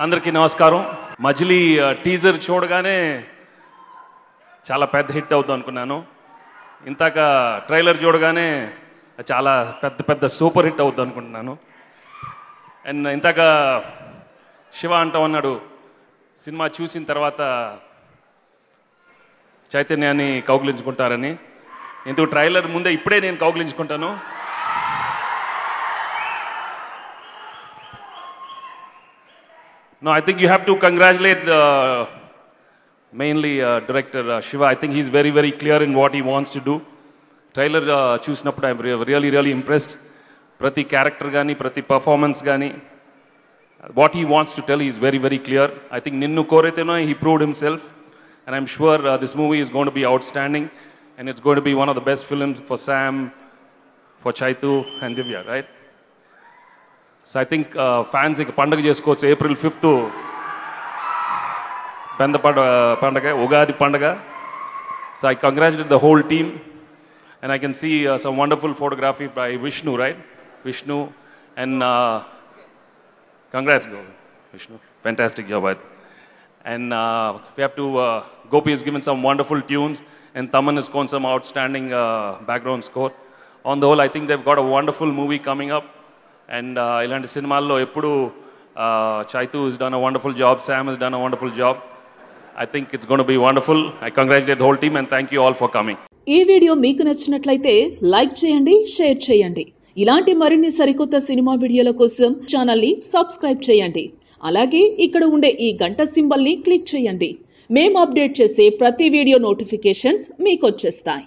అందరికీ నమస్కారం. మజిలీ టీజర్ చూడగానే చాలా పెద్ద హిట్ అవుతుంది అనుకున్నాను. ఇంతక ట్రైలర్ చూడగానే చాలా పెద్ద సూపర్ హిట్ అవుతుంది అనుకుంటున్నాను. అండ్ ఇంతక శివ అంటూ ఉన్నాడు, సినిమా చూసిన తర్వాత చైతన్యాన్ని కౌగిలించుకుంటారని. ఎందుకు ట్రైలర్ ముందే ఇప్పుడే నేను కౌగిలించుకుంటాను. No, I think you have to congratulate mainly director Shiva. I think he's very clear in what he wants to do. Trailer chusinapudu I'm really impressed. Prati character gani, prati performance gani, what he wants to tell is very clear. I think Ninnu Koreteno he proved himself, and I'm sure this movie is going to be outstanding, and it's going to be one of the best films for Sam, for Chaitu and Divya, right? So I think fans పండగ చేసుకోవచ్చు. April 5th పెద్ద పండగ, ఉగాది పండగ. So I congratulate the whole team, and I can see some wonderful photography by Vishnu, right? Vishnu, and congrats Vishnu, fantastic job. And we have to Gopi has given some wonderful tunes, and Taman has got some outstanding background score. On the whole, I think they've got a wonderful movie coming up. And ఇలాంటి సినిమాల్లో ఎప్పుడు Chaitu has done a wonderful job, Sam has done a wonderful job. I think it's going to be wonderful. I congratulate the whole team and thank you all for coming. ఈ video మీకు నచ్చినట్లయితే like చేయండి, share చేయండి. ఇలాంటి మరిన్ని సరికొత్త cinema వీడియోల కోసం ఛానల్ ని సబ్స్క్రైబ్ చేయండి. అలాగే ఇక్కడ ఉండే ఈ గంట సింబల్ ని క్లిక్ చేయండి. మేము అప్డేట్ చేసే ప్రతి వీడియో నోటిఫికేషన్స్ మీకు వచ్చేస్తాయి.